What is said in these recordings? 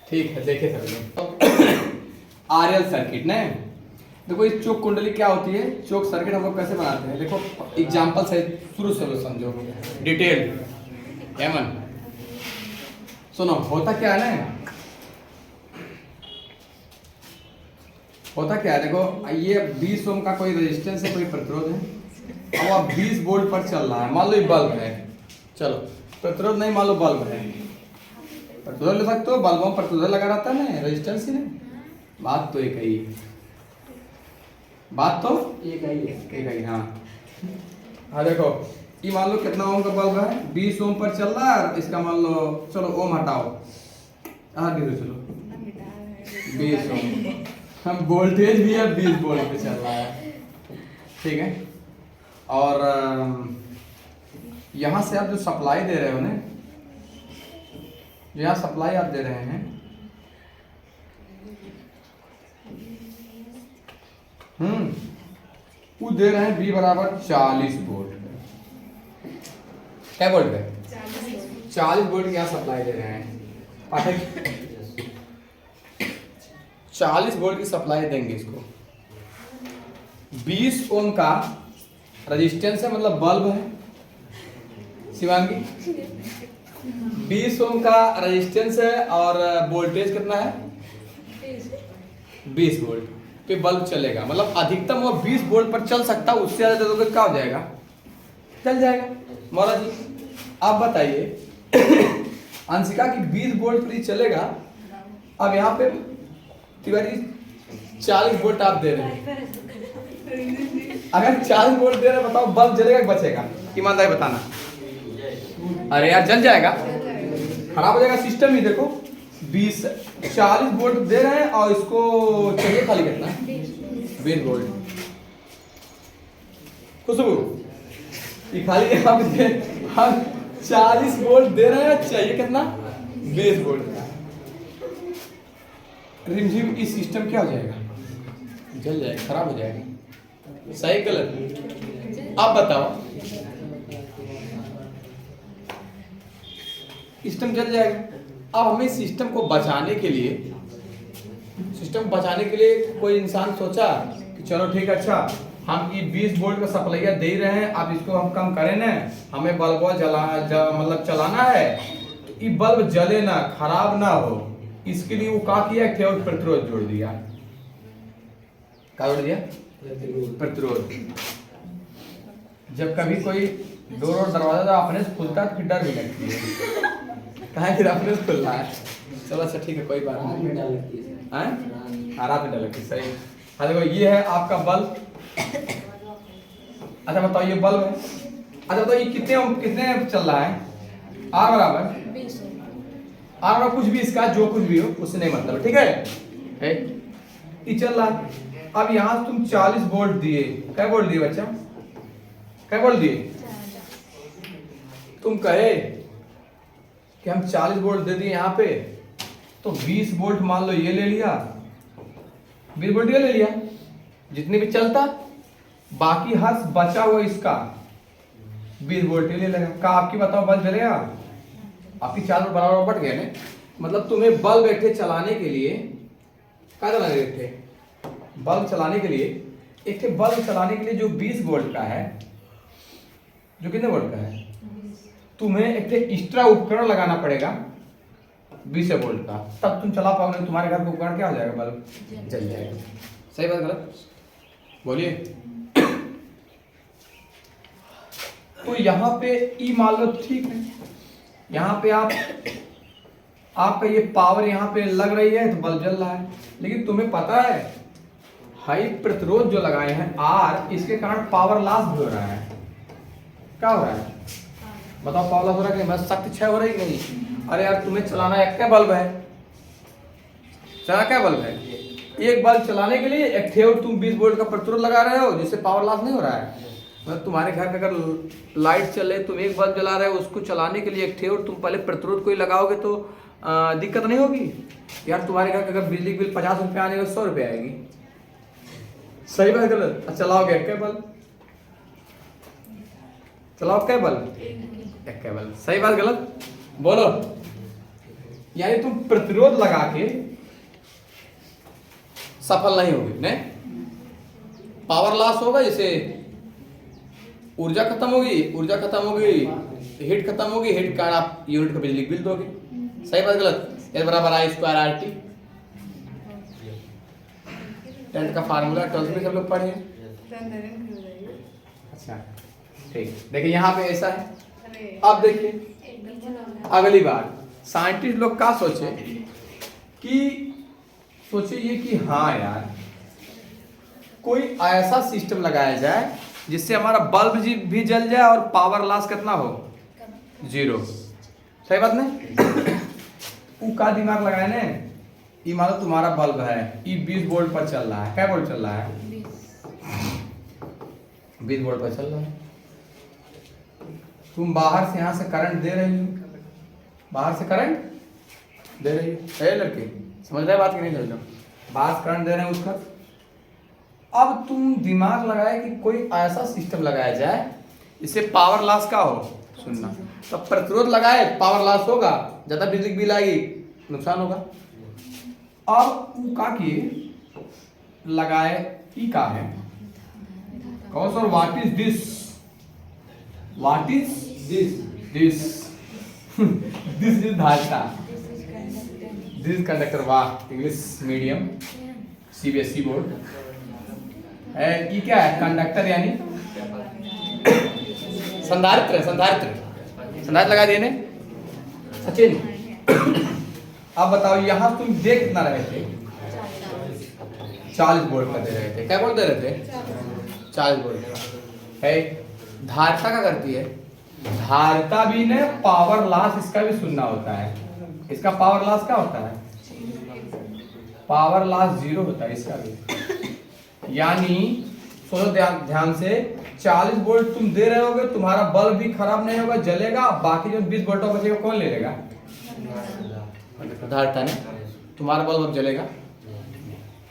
ठीक है, देखे सभी लोग। आरएल सर्किट ना, देखो इस चोक कुंडली क्या होती है, चोक सर्किट हम लोग कैसे बनाते हैं, देखो एग्जांपल से शुरू से लो, समझो डिटेल। एमन सुनो, होता क्या है ना, होता क्या है, देखो ये 20 ओम का कोई रेजिस्टेंस है, कोई प्रतिरोध है। अब आप 20 वोल्ट पर चल रहा है, मान लो ये बल्ब है, चलो प्रतिरोध नहीं, मान लो बल्ब है, प्रतिरोध ले सकते हो, बल्बों में प्रतिरोध लगा रहता है ना, रेजिस्टेंस ही नहीं। बात तो एक ही है, बात तो एक ही है। हाँ देखो, ये मान लो कितना ओम का बल्ब है, 20 ओम पर चल रहा है, इसका मान लो, चलो ओम हटाओ, चलो 20 ओम, हम वोल्टेज भी है 20 वोल्ट पे चल रहा है, ठीक है। और यहाँ से आप जो सप्लाई दे रहे हो ना, जो यहाँ सप्लाई आप दे रहे हैं, वो दे रहे हैं बी बराबर 40 वोल्ट, क्या वोल्ट है, 40 वोल्ट की यहाँ सप्लाई दे रहे हैं, पाठक 40 वोल्ट की सप्लाई देंगे इसको, 20 ओम का रेजिस्टेंस है, मतलब बल्ब है शिवांगी, 20 ओम का रेजिस्टेंस है और वोल्टेज कितना है 20 वोल्ट पे बल्ब चलेगा, मतलब अधिकतम वो 20 वोल्ट पर चल सकता है, उससे ज्यादा दे दोगे क्या हो जाएगा, चल जाएगा। मौला जी आप बताइए, अंशिका की 20 वोल्ट पर ही चलेगा, अब यहाँ पे तिवारी 40 वोल्ट आप दे रहे हैं, अगर 40 वोल्ट दे रहे हैं, बताओ बल्ब जलेगा कि बचेगा, ईमानदारी बताना। अरे यार जल जाएगा, खराब हो जाएगा सिस्टम ही। देखो 40 वोल्ट दे रहे हैं और इसको चाहिए खाली कितना, 20 वोल्ट। खुशबू ये खाली हम 40 वोल्ट दे रहे हैं, चाहिए कितना 20 वोल्ट का, रिमझिम इस सिस्टम क्या हो जाएगा, जल जाएगा, खराब हो जाएगा, सही गलत आप बताओ, सिस्टम जल जाएगा। अब हमें सिस्टम को बचाने के लिए, कोई इंसान सोचा कि चलो ठीक है, अच्छा हम ये 20 वोल्ट का सप्लाइया दे रहे हैं, अब इसको हम कम करें ना, हमें बल्ब मतलब चलाना है, तो ये बल्ब जले ना, खराब ना हो, इसके लिए वो क्या किया, केवल प्रतिरोध जोड़ दिया, क्या जोड़ दिया, प्रतिरोध। जब कभी कोई डोर और दरवाजा अपने से खुलता है तो फिर डर भी लगती है, कहा कि अपने से खुल रहा है, चलो अच्छा ठीक है कोई बात नहीं, रात में डर लगती, सही। हाँ देखो ये है आपका बल्ब, अच्छा बताओ ये बल्ब है, अच्छा बताओ ये कितने चल रहा है, आर बराबर कुछ भी, इसका जो कुछ भी हो उससे नहीं मतलब, ठीक है ये चल रहा है। अब यहाँ तुम 40 वोल्ट दिए, क्या वोल्ट दिए बच्चा, क्या वोल्ट दिए, तुम कहे कि हम 40 वोल्ट दे दिए यहाँ पे, तो 20 वोल्ट मान लो ये ले लिया, 20 वोल्ट ये ले लिया, जितने भी चलता, बाकी हर्ष बचा हुआ इसका 20 वोल्ट ले लेगा, का आपकी बताओ बल्ब जलेगा, आपकी 4 वोल्ट बराबर बढ़ गए ना, मतलब तुम्हें बल्ब एक थे चलाने के लिए, क्या चलाने एक थे बल्ब चलाने के लिए, एक थे बल्ब चलाने के लिए जो 20 वोल्ट का है, जो कितने वोल्ट का है, तुम्हें एक एक्स्ट्रा उपकरण लगाना पड़ेगा 20 वोल्ट का, तब तुम चला पाओगे, तुम्हारे घर का उपकरण क्या हो जाएगा, बल्ब जल जाएगा, सही बात गलत बोलिए। तो यहाँ पे ई मान लो ठीक है, यहाँ पे आपका ये पावर यहाँ पे लग रही है तो बल्ब जल रहा है, लेकिन तुम्हें पता है हाई प्रतिरोध जो लगाए हैं आर, इसके कारण पावर लॉस भी हो रहा है, क्या हो रहा है बताओ, पावर लॉस हो रहा है, मैं शक्ति क्षय हो रही नहीं, अरे यार तुम्हें चलाना एक क्या बल्ब है, चला क्या बल्ब है, एक बल्ब चलाने के लिए एक थे तुम 20 वोल्ट का प्रतिरोध लगा रहे हो, जिससे पावर लॉस नहीं हो रहा है, मतलब तुम्हारे घर में अगर लाइट चले, तुम एक बल्ब जला रहे हो, उसको चलाने के लिए एक थे और तुम पहले प्रतिरोध कोई लगाओगे तो दिक्कत नहीं होगी यार, तुम्हारे घर का अगर बिजली बिल 50 रुपये आने का 100 रुपये आएगी, सही बात गलत, चलाओगे एक बल्ब, चलाओ क्या बल्ब, एक बल्ब, सही बात गलत बोलो, यानी तुम प्रतिरोध लगा के सफल नहीं होगी, नहीं पावर लॉस होगा, जैसे ऊर्जा खत्म होगी, ऊर्जा खत्म होगी, हीट खत्म होगी, हीट कारण आप यूनिट का बिजली बिल दोगे। सही बात गलत? एल बराबर आई स्क्वायर आर टी, टेंट का फार्मूला 12th में सब लोग पढ़े हैं। अच्छा ठीक, देखिए यहाँ पे ऐसा है। अब देखिए अगली बार साइंटिस्ट लोग क्या सोचे कि सोचे ये कि हाँ यार कोई ऐसा सिस्टम लगाया जाए जिससे हमारा बल्ब भी जल जाए और पावर लॉस कितना हो, 0। सही बात नहीं? वो का दिमाग लगाए ने, ये मान लो तुम्हारा बल्ब है, ये 20 वोल्ट पर चल रहा है। क्या वोल्ट चल रहा है? 20 वोल्ट पर चल रहा है। तुम बाहर से यहाँ से करंट दे रही हो, बाहर से करंट दे रही हो। ए लड़के समझ रहे बात कि नहीं? समझ लो, बाहर से करंट दे रहे हैं उसका। अब तुम दिमाग लगाए कि कोई ऐसा सिस्टम लगाया जाए इससे पावर लॉस का हो, सुनना। तो प्रतिरोध लगाए, पावर लॉस होगा, ज्यादा बिजली बिल आएगी, नुकसान होगा। अब वो का किए लगाए, ई का है कौन सा? What is this? What is this? This this is धारिता, दिस कंडक्टर। वाह, इंग्लिश मीडियम सीबीएसई बोर्ड है। ये क्या है? कंडक्टर यानी संधारित्र, संधारित्र लगा दिए ने सचिन। अब बताओ यहाँ तुम देख कितना रहे थे? 40 वोल्ट का दे रहे थे। क्या वोल्ट दे रहे थे? 40 वोल्ट है। धारिता क्या करती है? धारिता भी ने पावर लॉस इसका भी सुनना होता है। इसका पावर लॉस क्या होता है? पावर लॉस 0 होता है इसका भी। यानी सोचो ध्यान से, 40 वोल्ट तुम दे रहे होगे, तुम्हारा बल्ब भी खराब नहीं होगा, जलेगा। बाकी जो 20 वोल्ट बचेगा कौन ले लेगा? धारिता ने, तुम्हारा बल्ब जलेगा।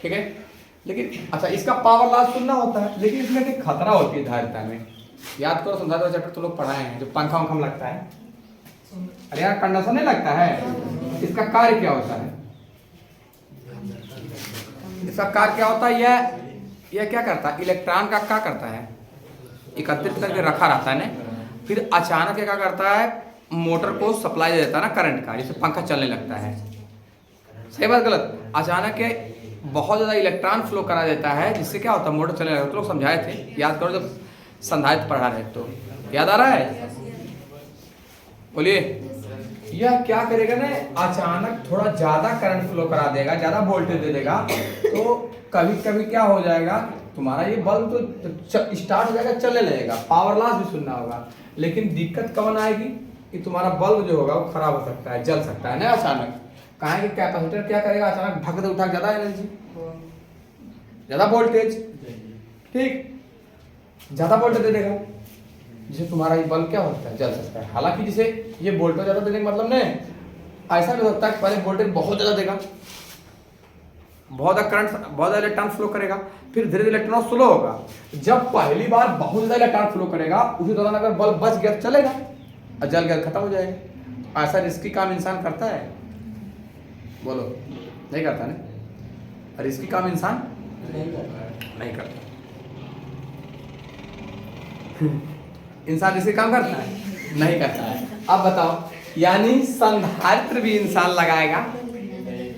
ठीक है, लेकिन अच्छा इसका पावर लॉस सुनना होता है, लेकिन इसमें एक खतरा होती है धारिता में। याद करो, संधारित्र चैप्टर तो लोग पढ़ाए हैं, जो पंखा वंखा में लगता है। अरे यार कंडक्शन नहीं लगता है, इसका कार्य क्या होता है? इसका कार्य क्या होता है? यह क्या करता है? इलेक्ट्रॉन का क्या करता है? एकत्रित करके रखा रहता है ना, फिर अचानक क्या करता है? मोटर को सप्लाई दे देता है ना करंट का, जिससे पंखा चलने लगता है। सही बात गलत? अचानक बहुत ज्यादा इलेक्ट्रॉन फ्लो करा देता है, जिससे क्या होता है? मोटर चलने लगता है। तो लोग समझाए थे, याद करो जब संधारित्र पढ़ा रहे तो याद आ रहा है? बोलिए। यह क्या करेगा ना, अचानक थोड़ा ज्यादा करंट फ्लो करा देगा, ज्यादा वोल्टेज दे देगा, तो कभी कभी क्या हो जाएगा, तुम्हारा ये बल्ब तो स्टार्ट हो जाएगा, चलने लगेगा, पावर लॉस भी सुनना होगा। लेकिन दिक्कत कब आएगी कि तुम्हारा बल्ब जो होगा वो खराब हो सकता है, जल सकता है ना अचानक। कहा कि कैपेसिटर क्या करेगा? अचानक ढक दे उठा, ज्यादा एनर्जी, ज्यादा वोल्टेज, ठीक, ज्यादा वोल्टेज दे देगा, जिससे तुम्हारा ये बल्ब क्या होता है? जल सकता है। हालांकि जिसे ये वोल्टेज ज्यादा देने का मतलब नहीं, ऐसा भी होता है कि पहले वोल्टेज बहुत ज्यादा देगा, बहुत ज्यादा करंट, बहुत ज्यादा इलेक्ट्रॉन फ्लो करेगा, फिर धीरे धीरे इलेक्ट्रॉन स्लो होगा। जब पहली बार बहुत ज्यादा इलेक्ट्रॉन फ्लो करेगा, उसी दौरान अगर बल्ब बच गया तो चलेगा, और जल गया खत्म हो जाएगा। ऐसा रिस्की काम इंसान करता है? बोलो, नहीं करता ना? रिस्की काम इंसान नहीं करता। इंसान रिस्की काम करता है? नहीं करता है। अब बताओ, यानी संधारित्र भी इंसान लगाएगा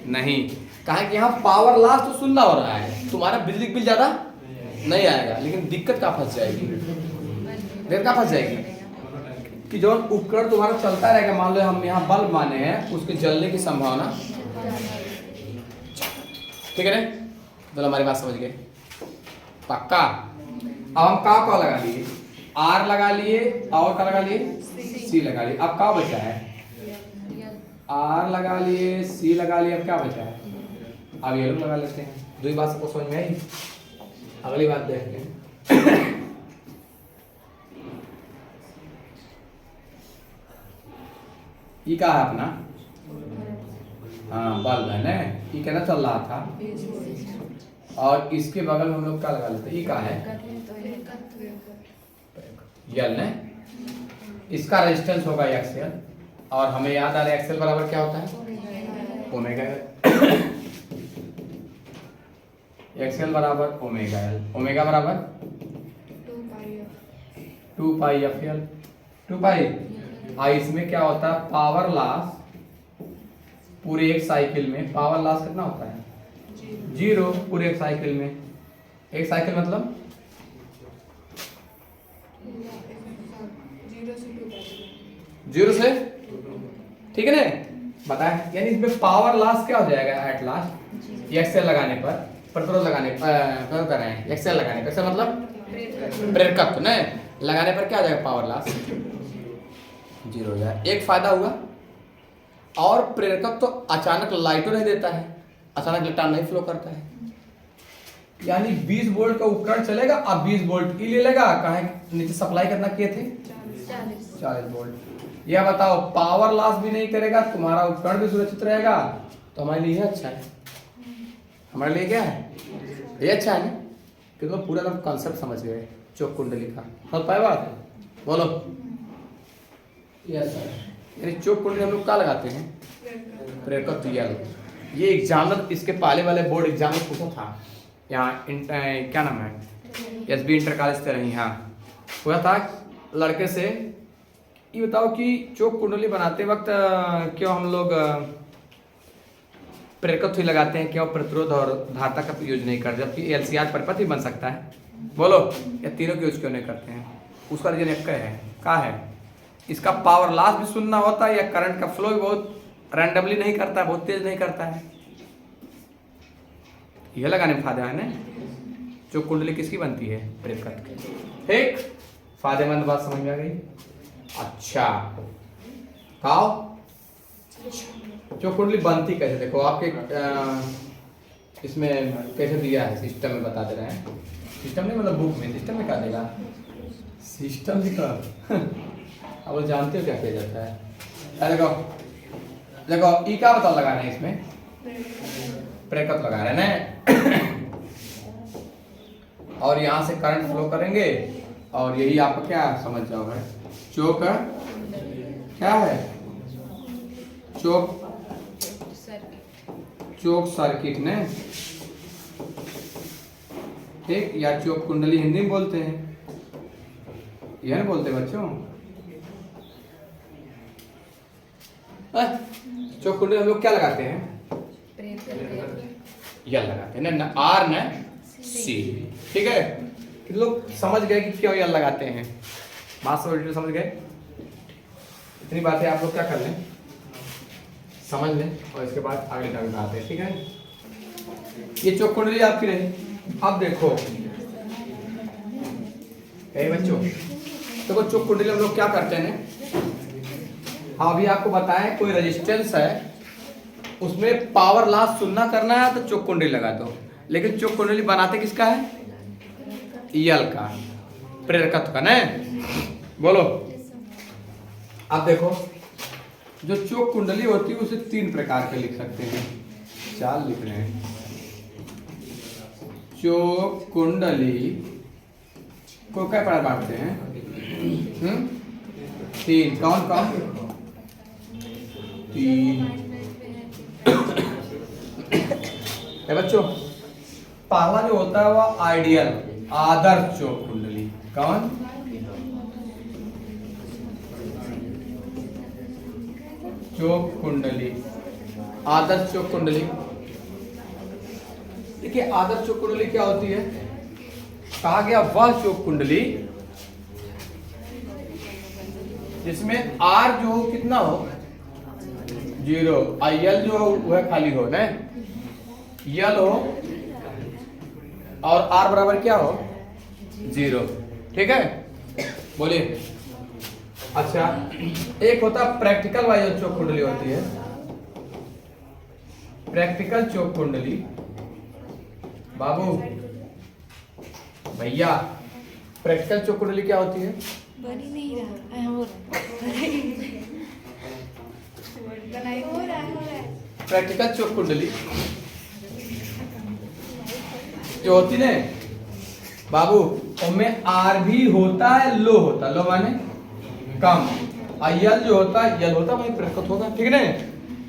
नहीं। कहा कि यहाँ पावर लॉस तो सुनना हो रहा है, तुम्हारा बिजली बिल ज्यादा नहीं आएगा, लेकिन दिक्कत क्या फंस जाएगी? देर क्या फंस जाएगी कि जो उपकरण तुम्हारा चलता रहेगा, मान लो हम यहाँ बल्ब माने हैं, उसके जलने की संभावना, ठीक है ना? बोलो हमारी बात समझ गए पक्का? अब हम का लगा लिए, आर लगा लिए, और का लगा लिए, सी लगा लिए। अब क्या बचा है? आर लगा लिए, सी लगा लिए, अब क्या बचा है? अब ये लोग लगा लेते हैं। दो ही बात सबको समझ में आई? अगली बात देखते हैं। ये क्या है अपना? हाँ बल्ब है ना, ये कहना चल रहा था, और इसके बगल में हम लोग क्या लगा लेते हैं? ये क्या है? यल ने, इसका रेजिस्टेंस होगा एक्सएल, और हमें याद आ रहा है एक्सएल बराबर क्या होता है? ओमेगा एल, एक्सएल बराबर ओमेगा एल, ओमेगा बराबर 2 पाई एफ एल, 2 पाई। इसमें क्या होता है, पावर लॉस पूरे एक साइकिल में, पावर लॉस कितना होता है, 0 पूरे एक साइकिल में। एक साइकिल मतलब 0 से, ठीक है ना, बताएं। यानी इसमें पावर लॉस क्या हो जाएगा एट लास्ट, एक्सएल लगाने पर, प्रतिरोध लगाने पर कर रहे हैं, एक्सएल लगाने पर, इसका मतलब प्रेरकत्व न लगाने पर क्या हो जाएगा, पावर लॉस 0 हो जाएगा। एक फायदा हुआ, और प्रेरकत्व तो अचानक लाइटो नहीं देता है, अचानक इलेक्ट्रॉन नहीं फ्लो करता है। यानी 20 वोल्ट का उपकरण चलेगा, अब 20 वोल्ट की ले लेगा, कहाँ नीचे सप्लाई करना किए थे 40 वोल्ट। यह बताओ, पावर लॉस भी नहीं करेगा, तुम्हारा उपकरण भी सुरक्षित रहेगा, तो हमारे लिए अच्छा है। हमारे लिए क्या है, ये अच्छा है ना, कि तो पूरा एकदम कॉन्सेप्ट समझ गए चोक कुंडली का। समझ पाए बात, बोलो। Yes sir. यानी चोक कुंडली हम लोग क्या लगाते हैं, प्रेरकत्व। ये एग्जामिनर इसके पहले वाले बोर्ड एग्जाम में पूछा था, यहाँ क्या नाम है, एसबी इंटर कॉलेज से रही, हाँ पूछा था लड़के से, ये बताओ कि चोक कुंडली बनाते वक्त क्यों हम लोग प्रेरकत्व ही लगाते हैं, क्यों प्रतिरोध और धारता का यूज नहीं करते, जबकि एलसीआर परिपथ ही बन सकता है। बोलो, ये तीनों के यूज क्यों नहीं करते हैं? उसका रीजन एक है, क्या है, इसका पावर लॉस भी सुनना होता है, या करंट का फ्लो भी बहुत रैंडमली नहीं करता है, बहुत तेज नहीं करता है। यह लगाने में फायदा है ना। चोक कुंडली किसकी बनती है, प्रेरकत्व की। ठीक, फायदेमंद बात समझ में आ गई। अच्छा, आओ चोक कुंडली बनती कैसे, देखो आपके इसमें कैसे दिया है, सिस्टम में बता दे रहे हैं। सिस्टम नहीं मतलब बुक में, सिस्टम में क्या देगा, सिस्टम लिखा अब वो जानते हो क्या किया जाता है। देखो देखो, ई क्या बताओ लगा रहे हैं, इसमें प्रेरकत्व लगा रहे हैं और यहाँ से करंट फ्लो करेंगे, और यही आपको क्या समझ जाओगे, चोक क्या है, चोक सर्किट ने, ठीक, या चोक कुंडली हिंदी में बोलते हैं, यह नहीं बोलते बच्चों। चोक कुंडली हम लोग क्या लगाते हैं, यल लगाते हैं ना, आर न सी, ठीक है। कि लोग समझ गए कि क्यों यल लगाते हैं, बात समझ गए। इतनी बातें आप लोग क्या कर लें, समझ लें, और इसके बाद आगे टॉपिक आते हैं, ठीक है। ये चोक कुंडली आपकी रही। अब देखो बच्चों, देखो चोक कुंडली हम लोग क्या करते हैं, अभी आपको बताएं कोई रेजिस्टेंस है, उसमें पावर लॉस सुनना करना है तो चोक कुंडली लगा दो। लेकिन चोक कुंडली बनाते किसका है, यल का, प्रेरकत्व का ना, बोलो। अब देखो, जो चोक कुंडली होती है उसे 3 प्रकार के लिख सकते हैं, 4 लिख रहे हैं। चोक कुंडली को क्या प्रकार बांटते हैं, 3, कौन कौन, 3। बच्चों, पहला जो होता है वह आइडियल, आदर्श चोक कुंडली, कौन, चोक कुंडली, आदर्श चोक कुंडली। देखिए आदर्श चोक कुंडली क्या होती है, कहा गया वह चोक कुंडली जिसमें आर जो हो कितना हो, 0, यल जो हो वह खाली हो ना, यल हो और आर बराबर क्या हो, 0, ठीक है, बोलिए। अच्छा, एक होता प्रैक्टिकल वाली जो चोक कुंडली होती है, प्रैक्टिकल चोक कुंडली, बाबू भैया, प्रैक्टिकल चोक कुंडली क्या होती है, बनी नहीं रहा प्रैक्टिकल चोक कुंडली जो होती है बाबू, उनमें आर भी होता है, लो होता, लो माने कम, यल जो होता है, यल होता वही प्रेरकत्व होगा, ठीक है ना।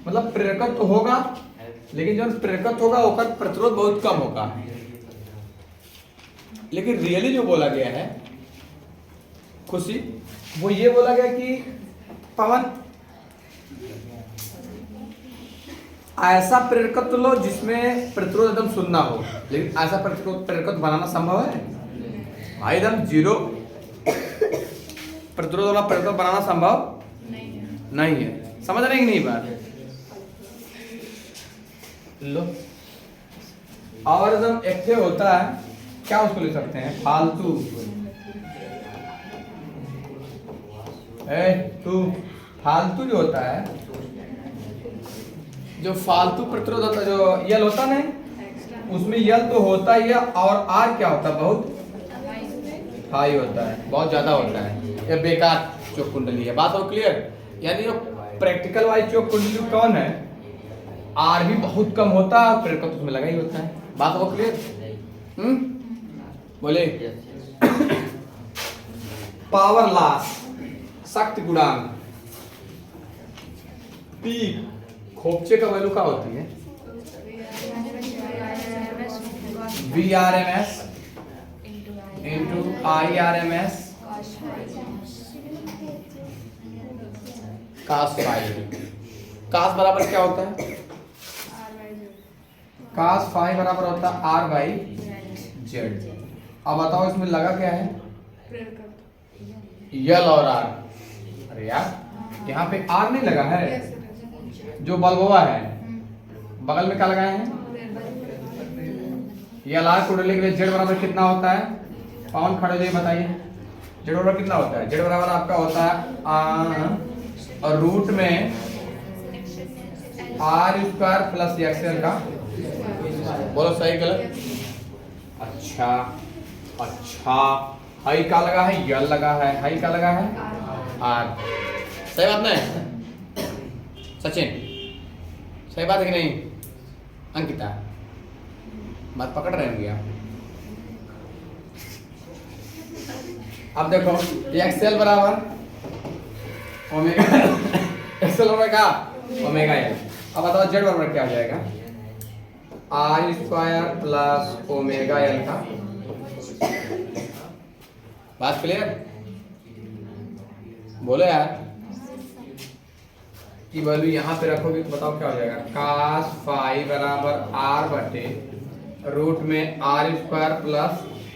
मतलब प्रेरकत्व तो होगा, लेकिन जब प्रेरकत्व होगा ओकर प्रतिरोध बहुत कम होगा। लेकिन रियली जो बोला गया है खुशी, वो ये बोला गया कि पवन ऐसा प्रेरकत्व लो जिसमें प्रतिरोध एकदम शून्य हो। लेकिन ऐसा प्रेरकत्व बनाना संभव है भाई? एकदम जीरो प्रतिरोध वाला प्रेरकत्व बनाना संभव नहीं है। समझ रहे कि नहीं बात? लो, और एकदम एक्टिव होता है, क्या उसको ले सकते हैं? फालतू। तू फालतू जो होता है, जो फालतू प्रतिरोध होता है, जो यल होता नहीं, उसमें यल तो होता ही है, और आर क्या होता है? बहुत हाई होता है, बहुत ज्यादा होता है। ये बेकार चोक कुंडली है। बात हो क्लियर? यानी जो प्रैक्टिकल वाली चोक कुंडली कौन है, आर भी बहुत कम होता है, प्रेरकत्व उसमें लगा ही होता है। बात हो क्लियर? बोले पावर लॉस, शक्ति गुणांक, पी खोपचे का वैल्यू क्या होती है? VRMS into IRMS cos five. cos बराबर क्या होता है? cos फाइव बराबर होता है R बाई Z। अब बताओ इसमें लगा क्या है? यल और R। अरे यार यहाँ पे R नहीं लगा है, जो बल्बवा है बगल में क्या लगाए हैं? यल R कुंडली के लिए Z बराबर कितना होता है? पवन खड़े जाइए बताइए, Z बराबर कितना होता है? Z बराबर आपका होता है और रूट में R स्क्वायर प्लस XL का। बोलो सही गलत? अच्छा अच्छा, हाई का लगा है, यल लगा है, हाई का लगा है R। सही बात नहीं सचिन? सही बात है कि नहीं अंकिता? बात पकड़ रहे होंगे आप? अब देखो XL बराबर omega XL omega omega L. अब बताओ Z बराबर क्या हो जाएगा? R square plus omega L का। बात क्लियर? बोलो यार। की वैल्यू यहाँ पे रखोगे तो बताओ क्या हो जाएगा? cos फाइव बराबर R बटे रूट में R square plus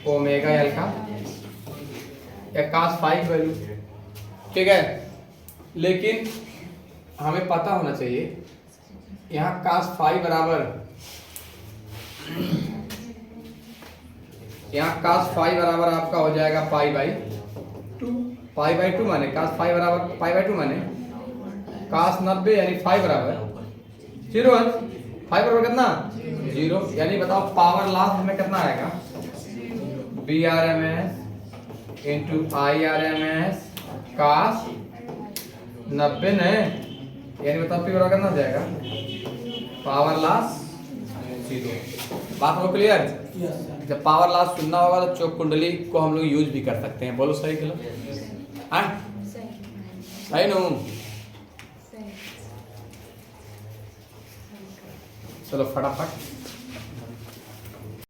omega L का, या cos फाइव वैल्यू। ठीक है, लेकिन हमें पता होना चाहिए यहाँ cos फाइव बराबर, यहाँ cos फाइव बराबर आपका हो जाएगा pi by two. Pi by two माने cos फाइव बराबर पाई बाई टू माने cos 90 यानी 5 बराबर 0। 5 बराबर कितना? 0। यानी बताओ पावर लॉस हमें कितना आएगा? VRMS इंटू IRMS cos 90 ने, यानी बताओ P बराबर कितना हो जाएगा? Power loss 0। बात हो क्लियर? जब पावर लॉस सुनना होगा तो चोक कुंडली को हम लोग यूज भी कर सकते हैं। बोलो सही गलत? हाँ सही नो? चलो फटाफट